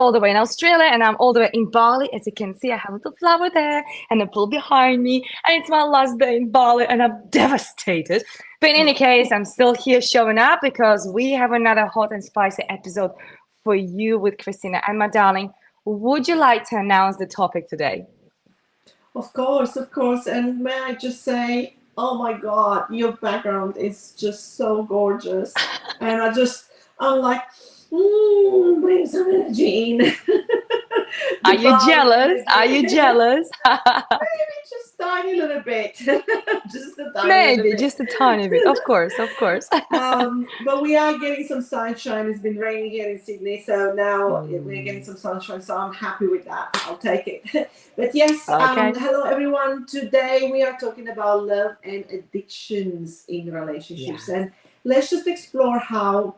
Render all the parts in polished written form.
all the way in Australia and I'm all the way in Bali. As you can see, I have a little flower there and a pool behind me. And it's my last day in Bali and I'm devastated. But in any case, I'm still here showing up because we have another hot and spicy episode for you with Christina. And my darling, would you like to announce the topic today? Of course, of course. And may I just say, oh my God, your background is just so gorgeous. And I'm like, bring some energy in. Are The you Bali jealous? Are you energy. jealous? Maybe just tiny little bit. Just a tiny little Maybe bit. just a tiny bit. Of course, of course. But we are getting some sunshine. It's been raining here in Sydney, so now we're getting Hmm. some sunshine. So I'm happy with that. I'll take it. But yes, Okay. hello everyone. Today we are talking about love and addictions in relationships, Yes. and let's just explore how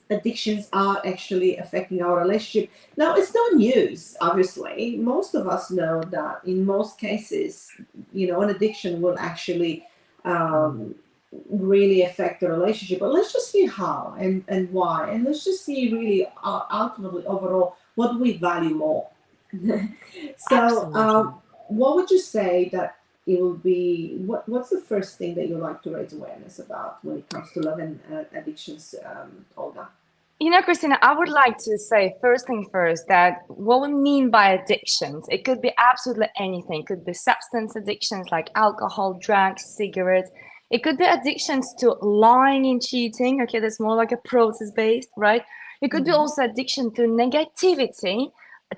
addictions are actually affecting our relationship. Now, it's no news, obviously. Most of us know that in most cases, an addiction will actually Mm. um, really affect the relationship. But let's just see how and why. And let's just see really ultimately overall what we value more. So, Absolutely. what would you say that it will be? What's the first thing that you like to raise awareness about when it comes to love and addictions, Olga? Christina, I would like to say first thing first that what we mean by addictions, it could be absolutely anything. It could be substance addictions like alcohol, drugs, cigarettes. It could be addictions to lying and cheating. Okay, that's more like a process based, right? It could be Mm-hmm. also addiction to negativity,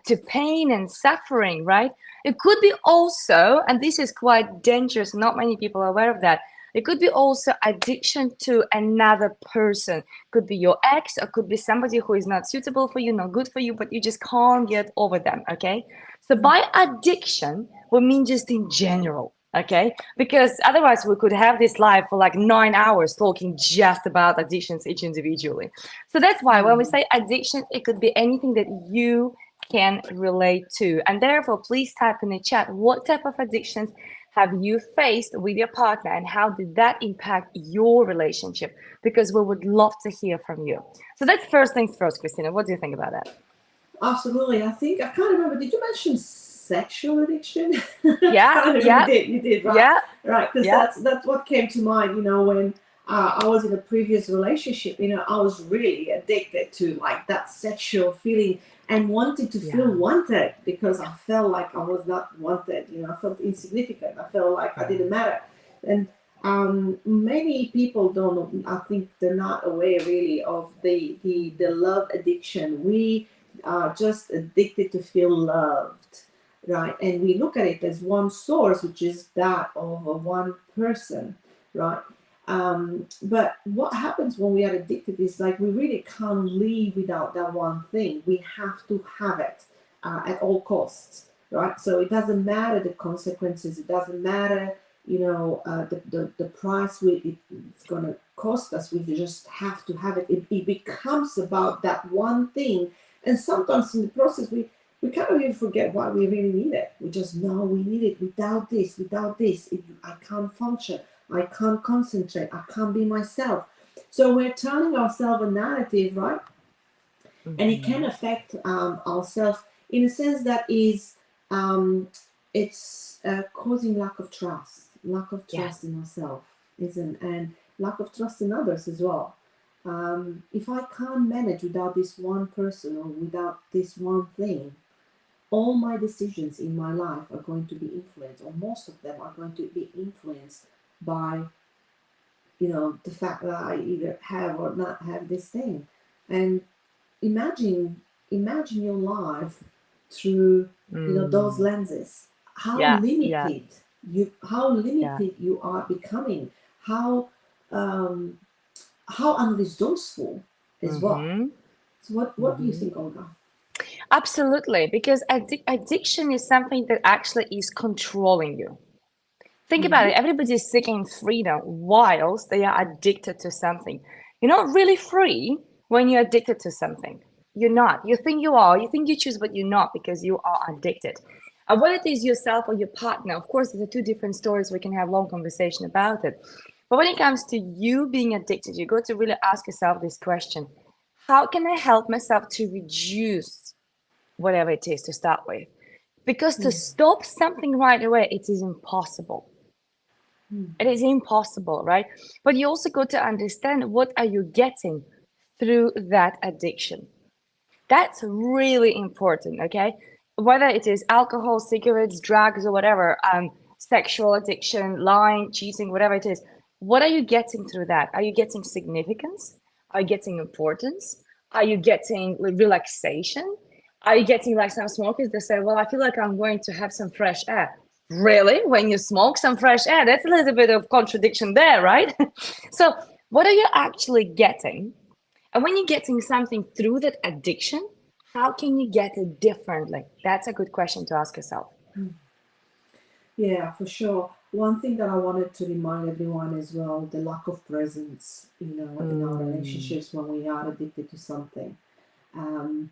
to pain and suffering, right? It could be also, and this is quite dangerous, not many people are aware of that. It could be also addiction to another person, could be your ex or could be somebody who is not suitable for you, not good for you, but you just can't get over them. Okay, so by addiction we mean just in general. Okay, because otherwise we could have this live for like 9 hours talking just about addictions each individually. So that's why when we Mm-hmm. say addiction, it could be anything that you can relate to, and therefore please type in the chat what type of addictions have you faced with your partner and how did that impact your relationship, because we would love to hear from you. So that's first things first. Christina, what do you think about that? Absolutely. I think I can't remember. Did you mention sexual addiction? I Yeah, can't remember. You yeah, did. You did. Right. yeah, Right. Because yeah, that's what came to mind. When I was in a previous relationship. I was really addicted to like that sexual feeling and wanting to feel yeah, wanted because I felt like I was not wanted. I felt insignificant. I felt like I yeah. didn't matter. And many people don't. I think they're not aware really of the love addiction. We are just addicted to feel loved, right? And we look at it as one source, which is that of a one person, right? But what happens when we are addicted is like we really can't live without that one thing. We have to have it at all costs, right? So it doesn't matter the consequences. It doesn't matter, the price it's going to cost us. We just have to have it. It becomes about that one thing, and sometimes in the process, we kind of even forget why we really need it. We just know we need it. Without this, I can't function. I can't concentrate. I can't be myself. So we're telling ourselves a narrative, right? And it can Hmm. affect ourselves in a sense that is, um, it's causing lack of Yeah. trust in ourselves, isn't, and lack of trust in others as well. If I can't manage without this one person or without this one thing, all my decisions in my life are going to be influenced, or most of them are going to be influenced by, the fact that I either have or not have this thing. And imagine imagine your life through, those Mm. lenses. How Yeah, yeah, limited how yeah. limited you are becoming. How um, how unresourceful as well. Mm-hmm. So what do you Mm-hmm. think, Olga? Absolutely, because addiction is something that actually is controlling you. Think about Mm-hmm. it. Everybody is seeking freedom whilst they are addicted to something. You're not really free when you're addicted to something. You're not. You think you are. You think you choose, but you're not because you are addicted. And whether it is yourself or your partner, of course, there's two different stories. We can have long conversation about it. But when it comes to you being addicted, you got to really ask yourself this question: how can I help myself to reduce whatever it is to start with. Because to stop something right away, it is impossible. It is impossible, right? But you also got to understand what are you getting through that addiction. That's really important, okay? Whether it is alcohol, cigarettes, drugs, or whatever, sexual addiction, lying, cheating, whatever it is, what are you getting through that? Are you getting significance? Are you getting importance? Are you getting relaxation? Are you getting like some smokers that say, well, I feel like I'm going to have some fresh air? Really? When you smoke some fresh air, that's a little bit of contradiction there, right? So, what are you actually getting? And when you're getting something through that addiction, how can you get it differently? That's a good question to ask yourself. Yeah, for sure. One thing that I wanted to remind everyone as well, the lack of presence, in our Mm, relationships when we are addicted to something. Um,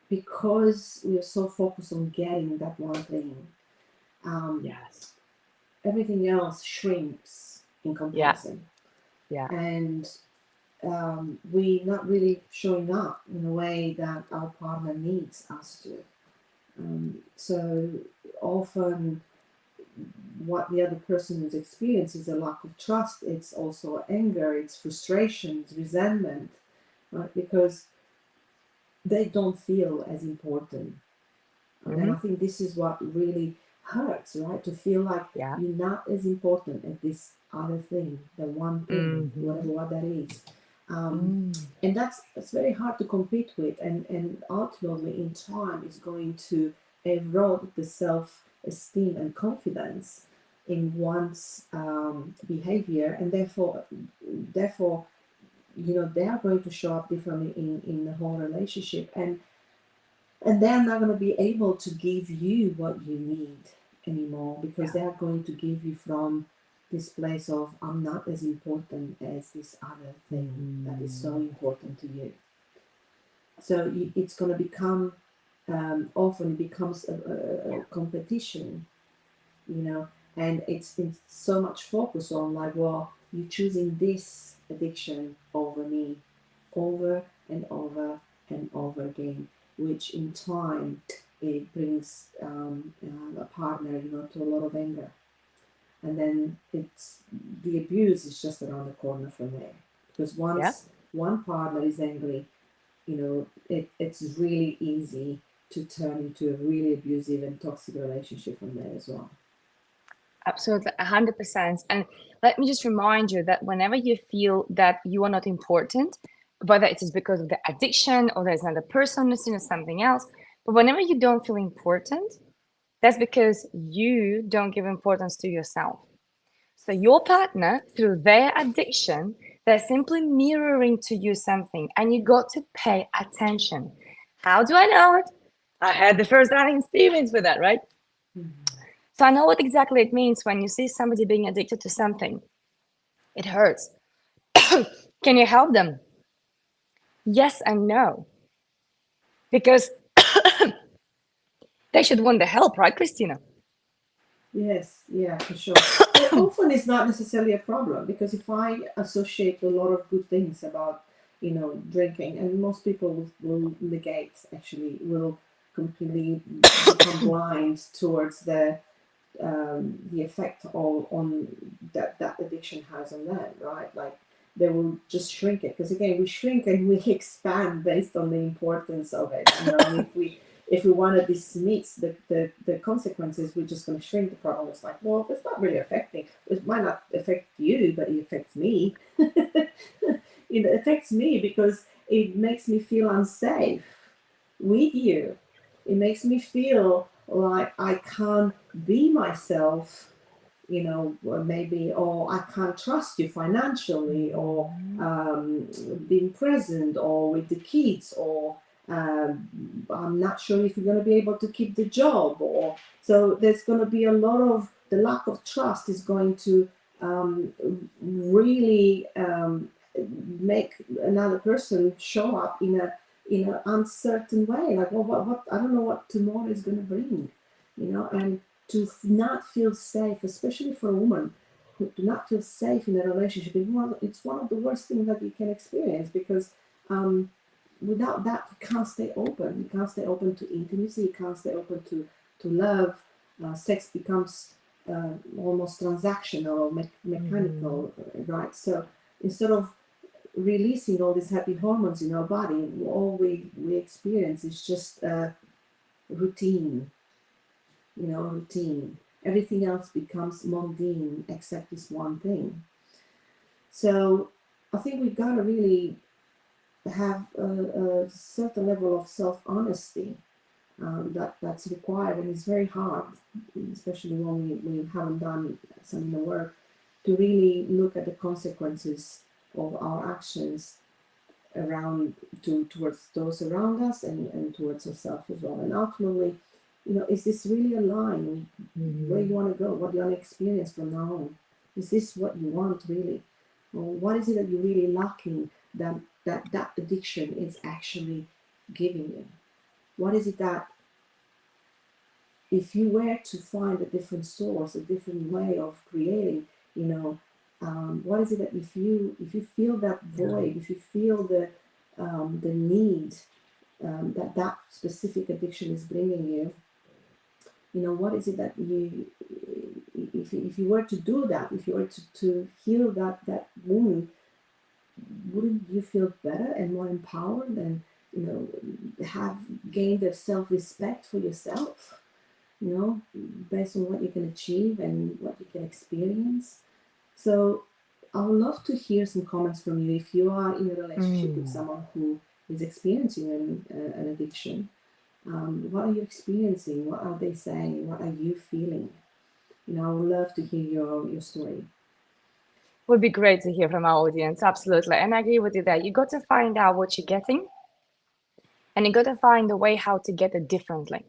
because we are so focused on getting that one thing, um, yes. everything else shrinks in Yeah. comparison. Yeah. And we not really showing up in a way that our partner needs us to. So often what the other person is experiencing is a lack of trust. It's also anger, it's frustration, it's resentment, right? Because they don't feel as important. And I Hmm. think this is what really hurts, right? To feel like Yeah. you're not as important as this other thing, the one thing, Hmm. whatever what that is. Mm. And that's very hard to compete with, and ultimately in time is going to erode the self-esteem and confidence in one's behavior, and therefore they are going to show up differently in the whole relationship, and they're not going to be able to give you what you need anymore, because Yeah. they are going to give you from this place of I'm not as important as this other thing that is so Hmm. important to you. So it's going to become often becomes a Yeah. competition, you know, and it's been so much focus on like, well, you're choosing this addiction over me, over and over and over again, which in time it brings a partner, to a lot of anger, and then it's the abuse is just around the corner from there, because Yeah. once one partner is angry, it's really easy to turn into a really abusive and toxic relationship from there as well. Absolutely, 100%. And let me just remind you that whenever you feel that you are not important, whether it is because of the addiction or there's another person missing or something else, but whenever you don't feel important, that's because you don't give importance to yourself. So your partner, through their addiction, they're simply mirroring to you something, and you got to pay attention. How do I know it? I had the first hand experience with that, right? Mhm. So I know what exactly it means when you see somebody being addicted to something. It hurts. Can you help them? Yes and no. Because they should want the help, right, Christina? Yes, yeah, for sure. And often it's not necessarily a problem, because if I associate a lot of good things about, drinking, and most people will negate, actually, will completely become blind towards the effect on that addiction has on them, right? Like they will just shrink it, because again, we shrink and we expand based on the importance of it, and if we want to dismiss the consequences, we're just going to shrink the problem. It's like, well, it's not really affecting, it might not affect you, but it affects me. It affects me because it makes me feel unsafe with you. It makes me feel like I can't be myself, or maybe, or I can't trust you financially, or Mhm. being present, or with the kids, or I'm not sure if you're going to be able to keep the job, or so there's going to be a lot of the lack of trust is going to um, really make another person show up in an uncertain way, like, well, what I don't know what tomorrow is going to bring, and to not feel safe, especially for a woman who do not feel safe in a relationship. It's one of the worst things that you can experience, because um, without that, you can't stay open. You can't stay open to intimacy. You can't stay open to love. Sex becomes almost transactional or Mhm. mechanical, right? So instead of releasing all these happy hormones in our body, all we experience is just routine, routine. Everything else becomes mundane except this one thing. So I think we've got to really have a certain level of self-honesty that's required, and it's very hard, especially when we haven't done some inner work, to really look at the consequences of our actions around towards those around us and towards ourselves as well. And ultimately, is this really aligned where you Mhm. want to go, what you want to experience from now on? Is this what you want really? Or what is it that you're really lacking that addiction is actually giving you? What is it that, if you were to find a different source, a different way of creating, what is it that, if you feel that Yeah. void, if you feel the need that specific addiction is bringing you, what is it that if you were to do that, if you were to heal that wound, wouldn't you feel better and more empowered and have gained a self-respect for yourself, based on what you can achieve and what you can experience? So I would love to hear some comments from you if you are in a relationship with Mm. someone who is experiencing an addiction. What are you experiencing? What are they saying? What are you feeling? I would love to hear your story. Would be great to hear from our audience. Absolutely. And I agree with you that you got to find out what you're getting and you got to find a way how to get it differently.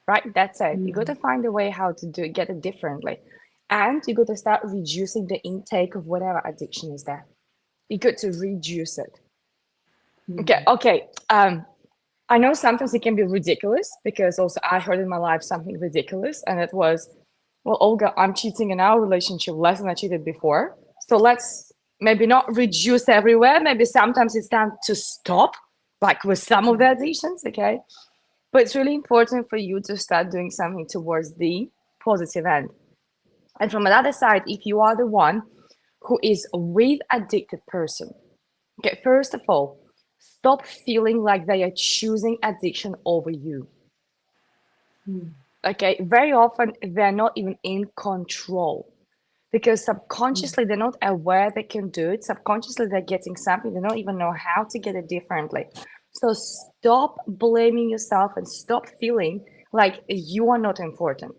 Right? That's it. You got Mm, to find a way how to get it differently. And you got to start reducing the intake of whatever addiction is there. You got to reduce it. Okay, mm, okay. I know sometimes it can be ridiculous because also I heard in my life something ridiculous, and it was, well, Olga, I'm cheating in our relationship less than I cheated before. So let's maybe not reduce everywhere. Maybe sometimes it's time to stop, like with some of the addictions, okay? But it's really important for you to start doing something towards the positive end. And from another side, if you are the one who is with addicted person, okay, first of all, stop feeling like they are choosing addiction over you. mm, Okay, very often they're not even in control because mm, subconsciously they're not aware they can do it. Subconsciously they're getting something, they don't even know how to get it differently. So stop blaming yourself and stop feeling like you are not important.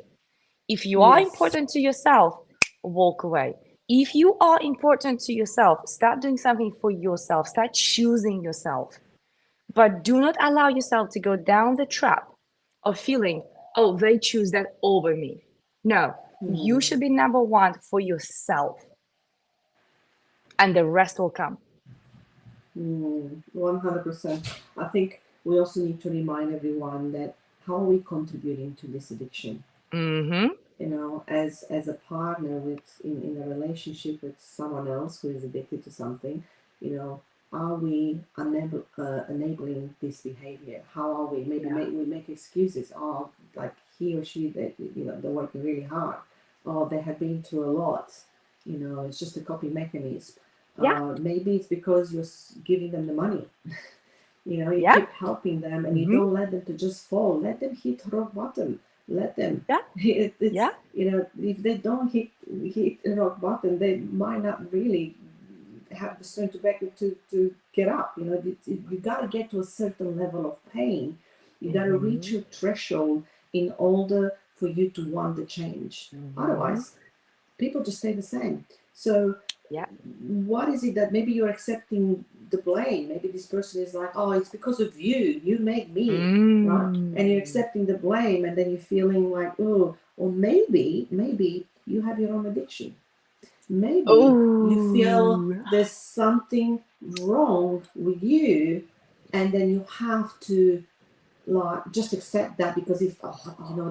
If you are yes. important to yourself, walk away. If you are important to yourself, start doing something for yourself, start choosing yourself. But do not allow yourself to go down the trap of feeling, oh, they choose that over me. No, you Mm, should be number one for yourself, and the rest will come. 100%. I think we also need to remind everyone that how are we contributing to this addiction? Mm-hmm. As a partner in a relationship with someone else who is addicted to something, you know are we enabling this behavior? How are we, maybe Yeah. we make excuses, oh, like he or she, they, they're working really hard, or they have been through a lot, it's just a coping mechanism. Yeah. Maybe it's because you're giving them the money. You Yeah. keep helping them and you Mm-hmm. don't let them to just fall. Let them hit rock bottom. Let them. Yeah. It's Yeah. if they don't hit rock bottom, they might not really have the strength to back to get up. You got to get to a certain level of pain. You got to reach Mm-hmm. your threshold in order for you to want the change. Mm-hmm. Otherwise, people just stay the same. So Yeah. what is it that maybe you're accepting the blame? Maybe this person is like, oh, it's because of you. You make me, right? And you're Mm. accepting the blame, and then you're feeling like, oh, or maybe you have your own addiction. Maybe you feel Oh. there's something wrong with you, and then you have to like just accept that, because if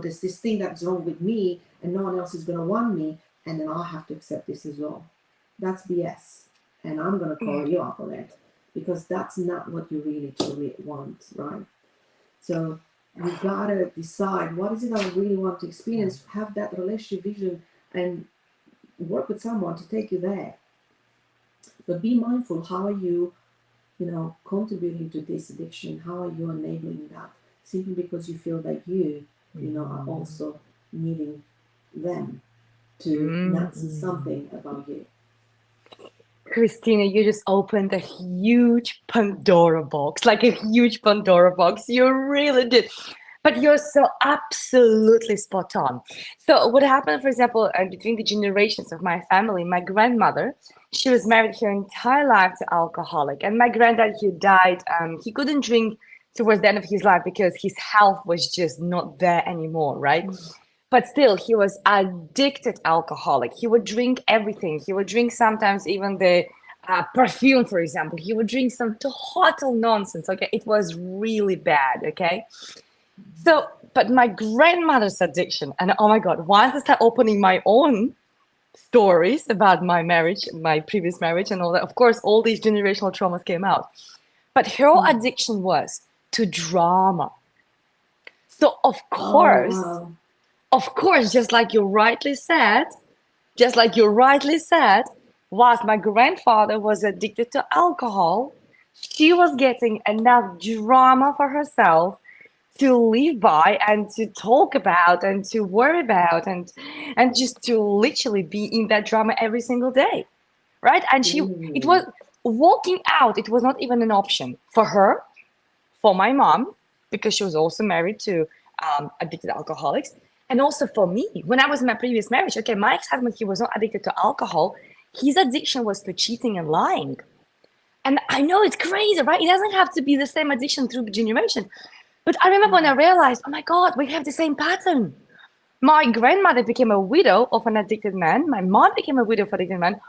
there's this thing that's wrong with me and no one else is going to want me, and then I have to accept this as well. That's BS, and I'm going to call you up on it. because that's not what you really truly want, right? So you gotta decide what is it I really want to experience, have that relationship vision, and work with someone to take you there. But be mindful, how are you, contributing to this addiction? How are you enabling that? Simply because you feel that you are also needing them to not see Mm. something about you. Christina, you just opened a huge Pandora box, like a huge Pandora box. You really did. But you're so absolutely spot on. So, what happened, for example, between the generations of my family, my grandmother, she was married her entire life to alcoholic. And my granddad, he died. He couldn't drink towards the end of his life because his health was just not there anymore, right? But still, he was addicted alcoholic. He would drink everything. He would drink sometimes even the perfume, for example. He would drink some total nonsense. Okay, it was really bad. Okay, so but my grandmother's addiction, and oh my God, once I start opening my own stories about my marriage, my previous marriage, and all that, of course, all these generational traumas came out. But her addiction was to drama. So Oh, wow. of course, just like you rightly said, whilst my grandfather was addicted to alcohol, she was getting enough drama for herself to live by and to talk about and to worry about and just to literally be in that drama every single day, right? And she it Mm. was walking out, it was not even an option for her, for my mom, because she was also married to addicted alcoholics, and also for me when I was in my previous marriage. Okay, my ex-husband, he was not addicted to alcohol. His addiction was to cheating and lying. And I know it's crazy, right? It doesn't have to be the same addiction through generation. But I remember when I realized, oh my God, we have the same pattern. My grandmother became a widow of an addicted man. My mom became a widow of an addicted man.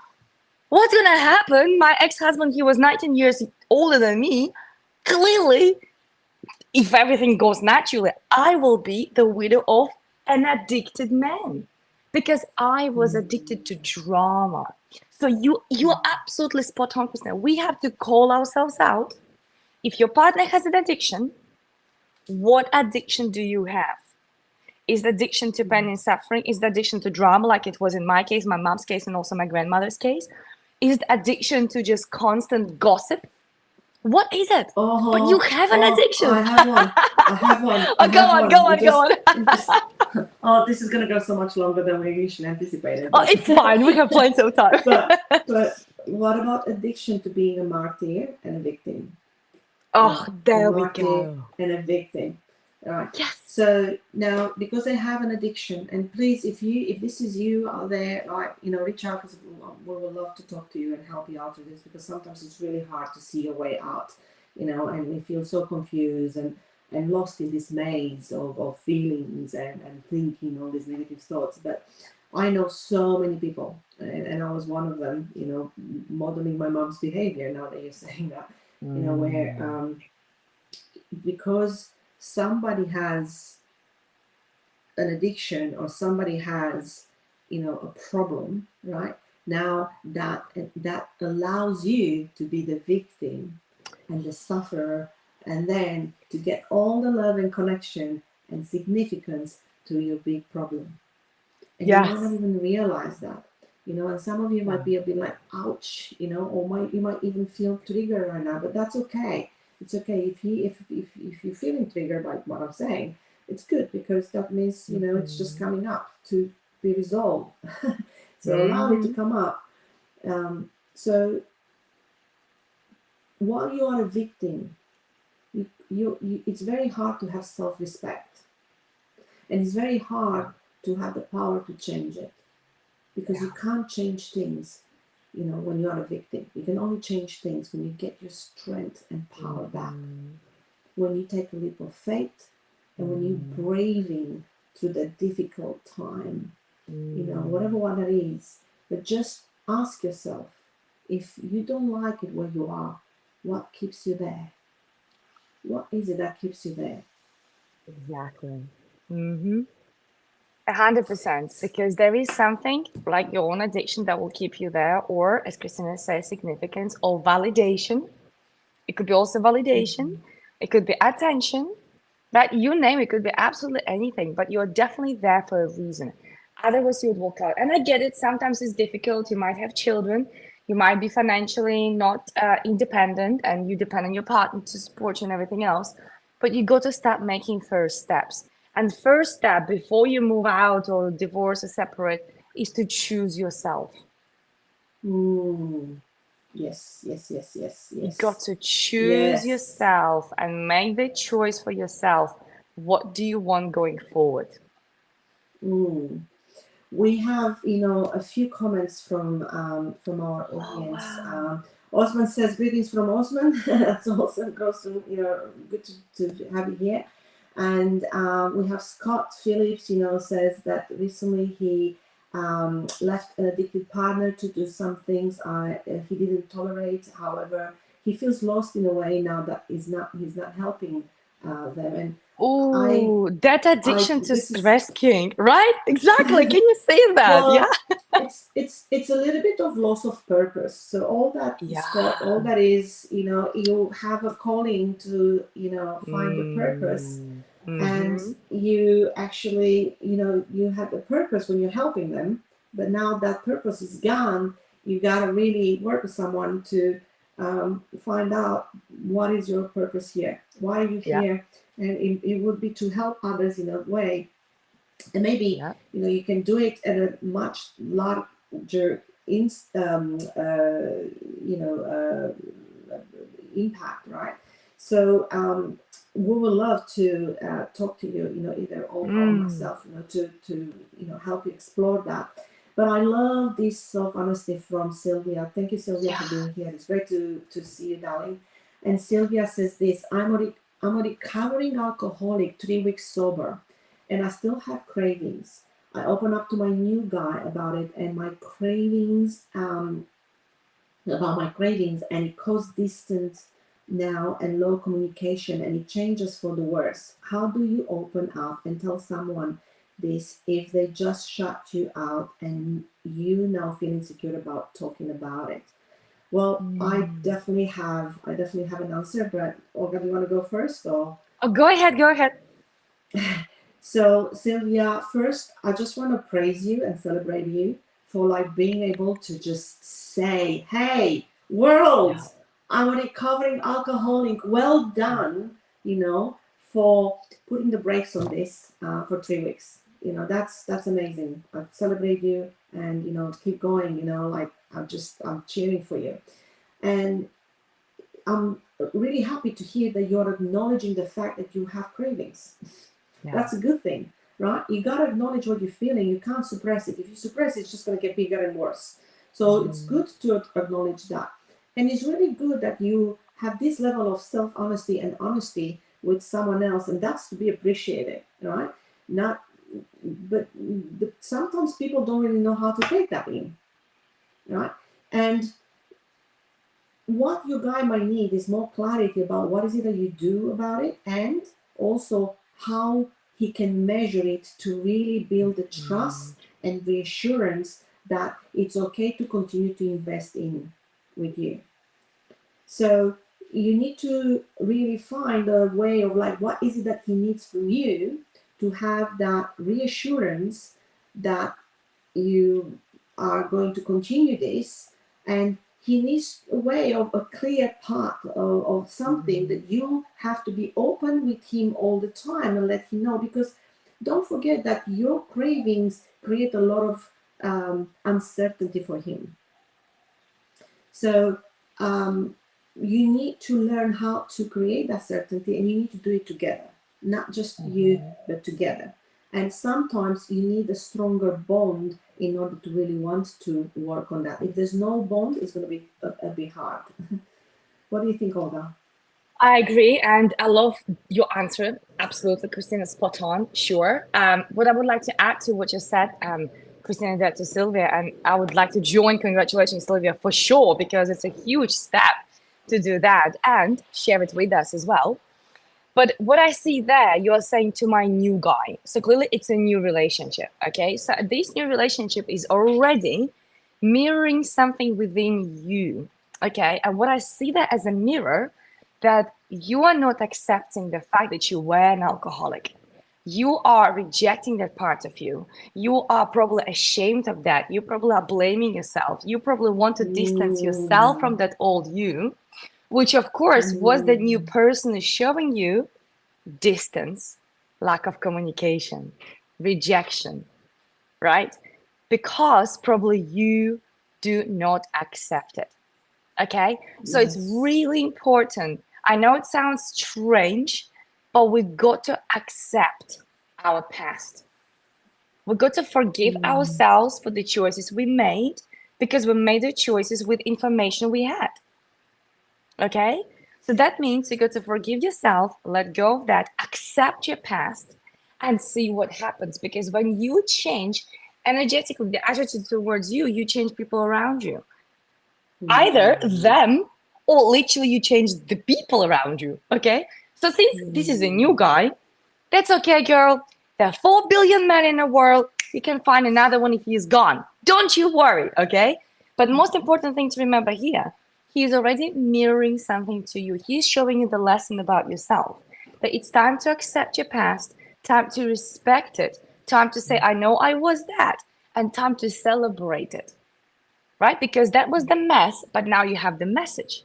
What's gonna happen? My ex-husband, he was 19 years older than me. Clearly, if everything goes naturally, I will be the widow of an addicted man because I was addicted to drama. So you're absolutely spot on, Christina. We have to call ourselves out. If your partner has an addiction, what addiction do you have? Is the addiction to pain and suffering? Is the addiction to drama, like it was in my case, my mom's case, and also my grandmother's case? Is the addiction to just constant gossip? What is it? But you Oh, have an oh, I addiction. have one. I have one. I Oh, go have on, go one. on, go on. It just, oh, this is gonna go so much longer than we initially anticipated. Oh, it's fine. We have plenty of time. But, but what about addiction to being a martyr and a victim? Oh, Right, a there we martyr go. and a victim. All right. Yes. So now, because they have an addiction, and please, if this is you out there, like, reach out, because we would love to talk to you and help you out with this, because sometimes it's really hard to see a way out, and we feel so confused and lost in this maze of feelings and thinking all these negative thoughts. But I know so many people, and I was one of them, modeling my mom's behavior. Now that you're saying that, where because somebody has an addiction or somebody has a problem, right? Now that allows you to be the victim and the sufferer, and then to get all the love and connection and significance to your big problem, and you might not Yes. even realize that. And some of you might be a bit like, ouch, or you might even feel triggered right now, but that's okay. It's okay if you're feeling triggered by what I'm saying. It's good, because that means it's just coming up to be resolved. So allow it to Mm-hmm. come up. So while you are a victim, it's very hard to have self-respect, and it's very hard to have the power to change it, because you Yeah. can't change things, when you are a victim. You can only change things when you get your strength and power back, Mm-hmm. when you take a leap of faith, and when you Mm-hmm. braving through the difficult time, Mm-hmm. whatever one it is. But just ask yourself, if you don't like it where you are, what keeps you there? What is it that keeps you there? Exactly. Mm-hmm. 100%. Because there is something like your own addiction that will keep you there, or as Christina says, significance or validation. It could be also validation. It could be attention. Right? You name it, could be absolutely anything, but you're definitely there for a reason. Otherwise, you would walk out. And I get it. Sometimes it's difficult. You might have children. You might be financially not independent, and you depend on your partner to support you and everything else. But you got to start making first steps. And first step before you move out or divorce or separate is to choose yourself. Mm. Yes, yes, yes, yes, You got yes. to choose Yes. yourself and make the choice for yourself. What do you want going forward? Mm. We have, a few comments from our Oh, audience. wow. Osman says, "Greetings from Osman." That's awesome. Awesome. Good to have you here. And we have Scott Phillips. Says that recently he left an addicted partner to do some things he didn't tolerate. However, he feels lost in a way now that he's not helping them. And I Oh, that I addiction to this is rescuing, right? Exactly. Can you say that? Yeah. well, it's a little bit of loss of purpose. So all that, Scott, all Yeah. that is, you have a calling to, find your purpose, Mm. and Mm-hmm. you actually, you had the purpose when you're helping them, but now that purpose is gone. You gotta really work with someone to find out what is your purpose here. Why are you Yeah. here? And it would be to help others in a way, and maybe Yeah. you can do it at a much larger you know impact, right? So we would love to talk to you, either Olga or Mm. myself, to help you explore that. But I love this self honesty from Sylvia. Thank you, Sylvia, Yeah. for being here. It's great to see you, darling. And Sylvia says this: I'm a recovering alcoholic, 3 weeks sober, and I still have cravings. I open up to my new guy about it, and my cravings, and it caused distance now and low communication, and it changes for the worse. How do you open up and tell someone this if they just shut you out and you now feel insecure about talking about it? Well, Mm. I definitely have an answer, but Olga, do you want to go first or? Oh, go ahead. Go ahead. So, Sylvia, first, I just want to praise you and celebrate you for like being able to just say, "Hey, world, Yeah. I'm a recovering alcoholic. Well Yeah. done," for putting the brakes on this for 3 weeks. That's amazing. I celebrate you, and keep going. Like I'm cheering for you, and I'm really happy to hear that you're acknowledging the fact that you have cravings. Yeah. That's a good thing, right? You got to acknowledge what you're feeling. You can't suppress it. If you suppress it, it's just going to get bigger and worse. So it's Mm. good to acknowledge that. And it's really good that you have this level of self honesty and honesty with someone else. And that's to be appreciated, right? Not, but sometimes people don't really know how to take that in, right? And what your guy might need is more clarity about what is it that you do about it, and also how he can measure it to really build the Mm. trust and reassurance that it's okay to continue to invest in with you. So you need to really find a way of like what is it that he needs from you to have that reassurance that you are going to continue this, and he needs a way of a clear path of something Mm. that you have to be open with him all the time and let him know, because don't forget that your cravings create a lot of uncertainty for him. So you need to learn how to create that certainty, and you need to do it together, not just you, Mhm. but together. And sometimes you need a stronger bond in order to really want to work on that. If there's no bond, it's going to be a bit hard. What do you think, Olga? I agree, and I love your answer. Absolutely, Christina, spot on. Sure. What I would like to add to what you said, Christina, that to Sylvia, and I would like to join. Congratulations, Sylvia, for sure, because it's a huge step to do that and share it with us as well. But what I see there, you are saying to my new guy. So clearly, it's a new relationship. Okay, so this new relationship is already mirroring something within you. Okay, and what I see that as a mirror that you are not accepting the fact that you were an alcoholic. You are rejecting that part of you. You are probably ashamed of that. You probably are blaming yourself. You probably want to distance yourself from Mm, that old you, which of course was the new mm, person is showing you distance, lack of communication, rejection, right? Because probably you do not accept it. Okay? So it's yes. really important. I know it sounds strange, but we got to accept our past. We got to forgive Mm, ourselves for the choices we made because we made the choices with information we had. Okay? So that means you got to forgive yourself, let go of that, accept your past, and see what happens. Because when you change energetically the attitude towards you, you change people around you. Either mm, them or literally you change the people around you. Okay? So since this is a new mm, guy, that's okay, girl. There are 4 billion men in the world. You can find another one if he's gone. Don't you worry, okay? But most important thing to remember here, he's already mirroring something to you. He's showing you the lesson about yourself. That it's time to accept your past, time to respect it, time to say, I know I was that, and time to celebrate it, right? Because that was the mess, but now you have the message.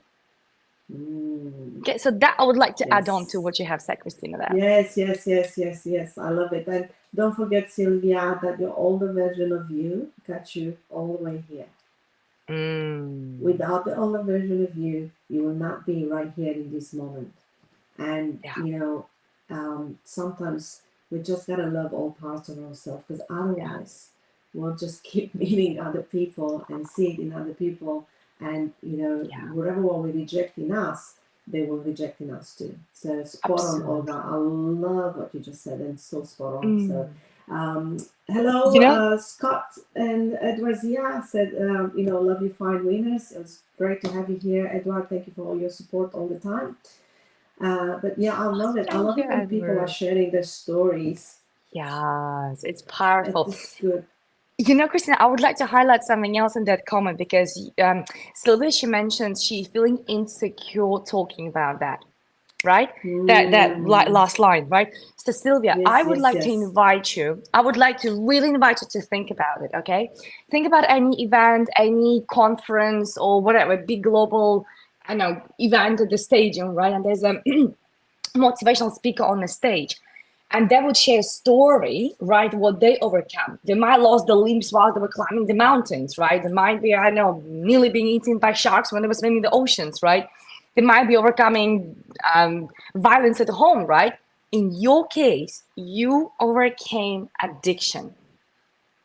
mm. Okay, so that I would like to add on to Yes. what you have said, Christina, there. Yes, yes, yes, yes, yes. I love it. And don't forget, Sylvia, that your older version of you got you all the way here. Mm, Without the older version of you, you will not be right here in this moment. And, yeah, sometimes we just got to love all parts of ourselves because yeah, otherwise we'll just keep meeting other people and see it in other people. And, yeah. whatever one we reject in us, they will reject in us too. So spot on, Olga. Absolutely. I love what you just said and so spot on. So, Mm. um, hello, You know, Scott and Edward Zia said, love you fine winners. It was great to have you here, Edward. Thank you for all your support all the time. But yeah, I love it. I thank love you, it when people are Edward. sharing their stories. Yes, it's It powerful. is good. You know, Christina, I would like to highlight something else in that comment because Sylvia, she mentioned she's feeling insecure talking about that, right? That Mm. last line, right? So Sylvia, I Yes, would yes, like to yes. invite you. I would like to really invite you to think about it. Okay, think about any event, any conference, or whatever big global, I know, event at the stadium, right? And there's a motivational speaker on the stage, and they would share a story, right? What they overcome. They might lost the limbs while they were climbing the mountains, right? They might be, I don't know, nearly being eaten by sharks when they were swimming in the oceans, right? They might be overcoming violence at home, right? In your case, you overcame addiction.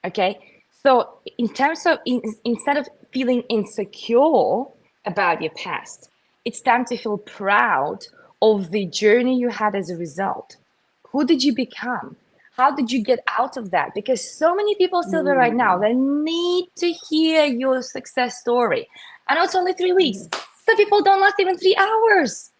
Okay. So, in terms of, instead of feeling insecure about your past, it's time to feel proud of the journey you had as a result. Who did you become? How did you get out of that? Because so many people still there right now, Mm. they need to hear your success story. I know it's only 3 weeks. Yes. Some people don't last even 3 hours.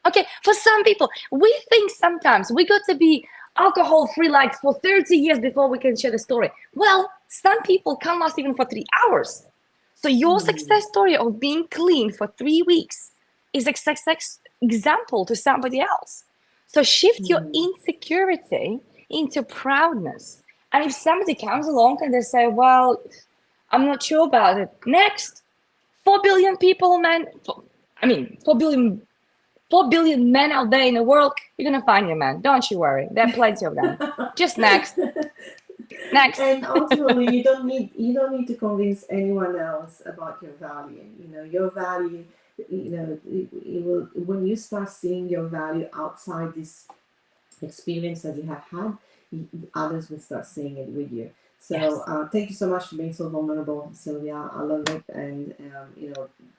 Okay, for some people, we think sometimes we got to be alcohol free like for 30 years before we can share the story. Well, some people can't last even for 3 hours. So your Mm. success story of being clean for 3 weeks is a success example to somebody else. So shift your Mm. insecurity into proudness. And if somebody comes along and they say, well, I'm not sure about it, next, 4 billion people, man. I mean, 4 billion men out there in the world, you're gonna find your man. Don't you worry. There are plenty of them. Just next, next. And ultimately, you don't need to convince anyone else about your value. Your value. It will, when you start seeing your value outside this experience that you have had, others will start seeing it with you. So Yes. thank you so much for being so vulnerable, Sylvia. I love it, and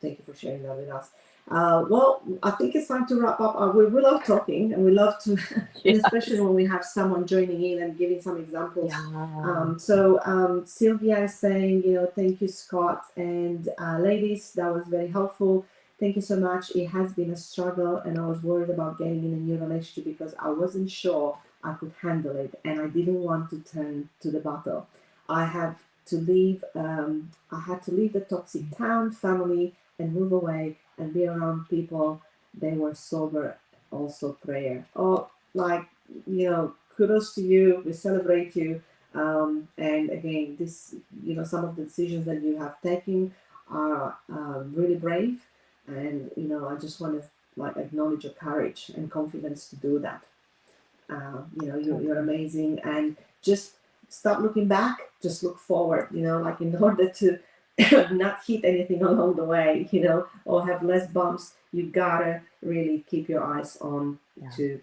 thank you for sharing that with us. Well, I think it's time to wrap up. We love talking, and we love to, and especially Yes. when we have someone joining in and giving some examples. Yeah. Sylvia is saying, thank you, Scott, and ladies, that was very helpful. Thank you so much. It has been a struggle, and I was worried about getting in a new relationship because I wasn't sure I could handle it, and I didn't want to turn to the bottle. I have to leave. I had to leave the toxic town, family, and move away and be around people they were sober, also prayer. Oh, like, kudos to you. We celebrate you. And again, this, some of the decisions that you have taken are really brave. And, I just want to like acknowledge your courage and confidence to do that. You're Totally. amazing, and just stop looking back, just look forward, like in order to not hit anything along the way, or have less bumps. You gotta really keep your eyes on Yeah. to,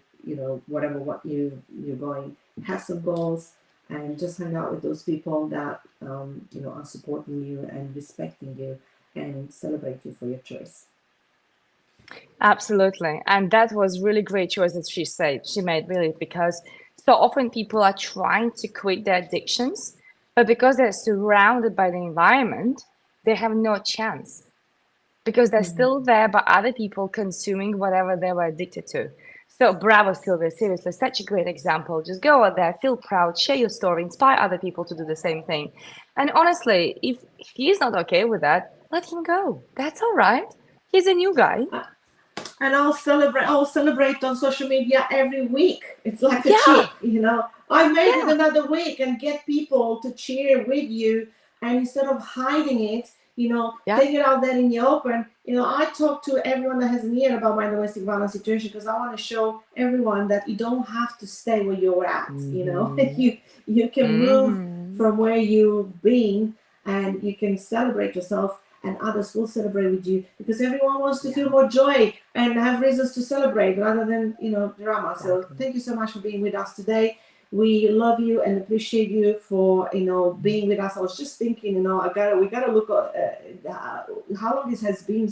whatever what you're going. Have some goals, and just hang out with those people that are supporting you and respecting you and celebrate you for your choice. Absolutely. And that was really great choice that she made really, because so often people are trying to quit their addictions, but because they're surrounded by the environment, they have no chance because they're still Mhm. there by other people consuming whatever they were addicted to. So bravo, Sylvia, seriously, such a great example. Just go out there, feel proud, share your story, inspire other people to do the same thing. And honestly, if he's not okay with that, let him go. That's all right. He's a new guy. And I'll celebrate on social media every week. It's like a Yeah, chip. I made it yeah, another week and get people to cheer with you, and instead of hiding it, yeah. take it out there in the open. I talk to everyone that has an ear about my domestic violence situation because I want to show everyone that you don't have to stay where you're at. Mm-hmm. You can move Mm-hmm. from where you've been, and you can celebrate yourself, and others will celebrate with you because everyone wants to feel Yeah, more joy and have reasons to celebrate rather than drama. So exactly. thank you so much for being with us today. We love you and appreciate you for being with us. I was just thinking, we gotta look at how long this has been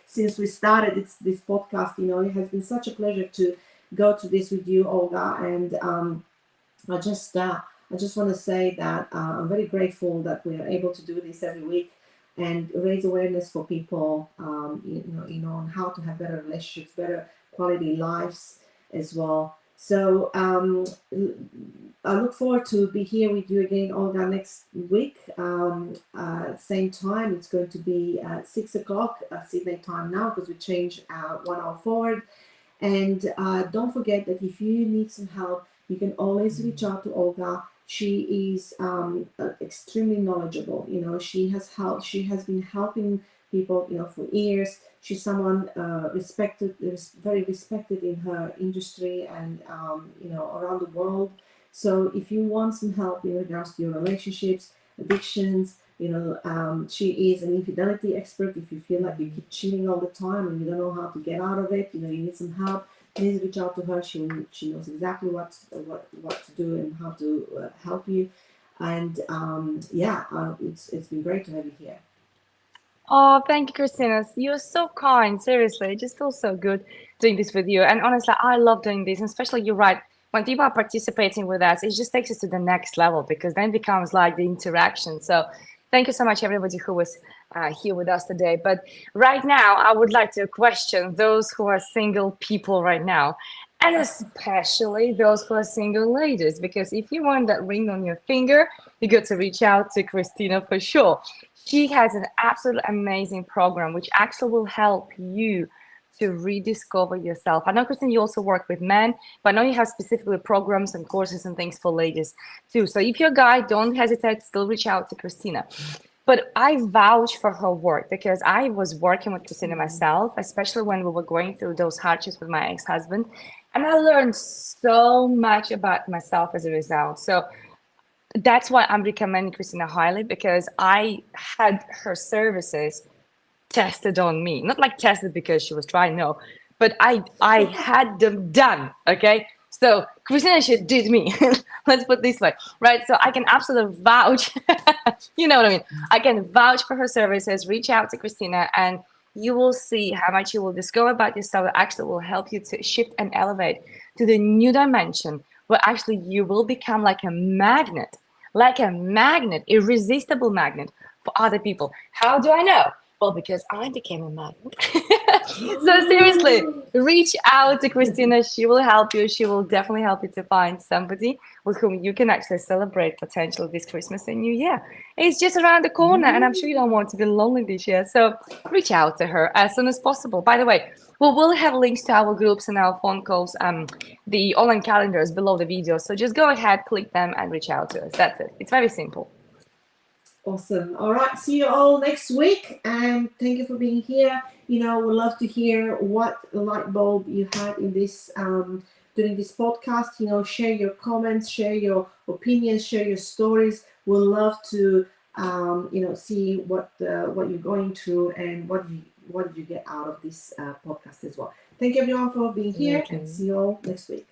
since we started this podcast. It has been such a pleasure to go to this with you, Olga, and I just want to say that I'm very grateful that we are able to do this every week and raise awareness for people, on how to have better relationships, better quality lives as well. So I look forward to be here with you again, Olga, next week. Same time. It's going to be 6 o'clock Sydney time now because we changed 1 hour forward. And don't forget that if you need some help, you can always reach out to Olga. She is extremely knowledgeable. She has been helping people, for years. She's someone very respected in her industry and around the world. So if you want some help in regards to your relationships, addictions, she is an infidelity expert. If you feel like you Mm-hmm. keep cheating all the time and you don't know how to get out of it, you need some help. Please reach out to her. She knows exactly what to do and how to help you. And yeah, it's been great to have you here. Oh, thank you, Christina. You're so kind. Seriously, it just feels so good doing this with you. And honestly, I love doing this. And especially, you're right. When people are participating with us, it just takes us to the next level because then it becomes like the interaction. So, thank you so much, everybody who was here with us today. But right now, I would like to question those who are single people right now, and especially those who are single ladies. Because if you want that ring on your finger, you got to reach out to Christina for sure. She has an absolutely amazing program which actually will help you to rediscover yourself. I know, Christine, you also work with men, but I know you have specifically programs and courses and things for ladies too. So if you're a guy, don't hesitate, still reach out to Christina. But I vouch for her work because I was working with Christina myself, especially when we were going through those hardships with my ex-husband. And I learned so much about myself as a result. So that's why I'm recommending Christina highly because I had her services tested on me. Not like tested because she was trying, no, but I had them done. Okay. So Christina, she did me. Let's put it this way, right? So I can absolutely vouch. You know what I mean? I can vouch for her services. Reach out to Christina, and you will see how much you will discover about yourself that actually will help you to shift and elevate to the new dimension where actually you will become like a magnet, irresistible magnet for other people. How do I know? Well, because I became a magnet. So seriously, reach out to Christina. She will help you. She will definitely help you to find somebody with whom you can actually celebrate potentially this Christmas and New Year. It's just around the corner, and I'm sure you don't want to be lonely this year. So reach out to her as soon as possible. By the way, Well, we'll have links to our groups and our phone calls, the online calendars below the video. So just go ahead, click them, and reach out to us. That's it. It's very simple. Awesome. All right. See you all next week. And thank you for being here. We'd love to hear what light bulb you had in this during this podcast. Share your comments, share your opinions, share your stories. We'd love to see what you're going through and what did you get out of this podcast as well. Thank you everyone for being here, and Absolutely. see you all next week.